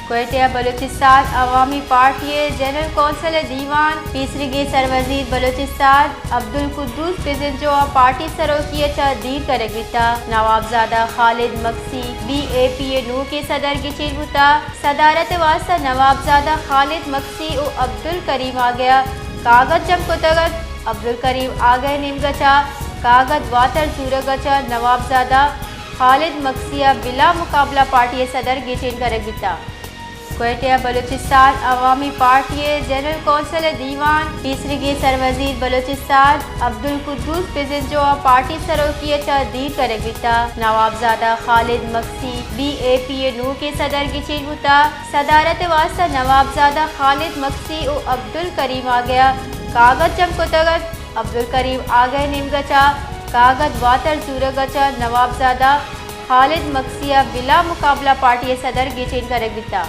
क्वेटा बलूचिस्तान अवामी party general council दीवान तीसरी सरवजीर Balochistan Abdul Quddus प्रेजेंटो party सरोकी दीर करगविता Nawabzada Khalid Maksi BAP नूर के सदर की चेरबुता सदारत वास्ता नवाबजादा खालिद मक्सी और अब्दुल करीम आ गया कागज जम को तगत अब्दुल करीम आ गए निमगचा कागज वातर जूरगचा नवाबजादा खालिद मक्सिया बिला मुकाबला पार्टी सदर गेचेन करगविता क्वेटा बलूचिस्तान अवामी पार्टी जनरल कौंसिल दीवान तीसरी सरवजीर बलूचिस्तान अब्दुल कुद्दूस प्रेजेंटो पार्टी सरोकी दीर करगविता नवाबजादा खालिद मक्सी BAP नूर के सदर की चेरबुता सदारत वास्ता नवाबजादा खालिद मक्सी और अब्दुल करीम आ गया कागज जम को तगत अब्दुल करीम आ गए निमगचा कागज वातर जूरगचा नवाबजादा खालिद मक्सिया बिला मुकाबला पार्टी सदर गेचेन करगविता।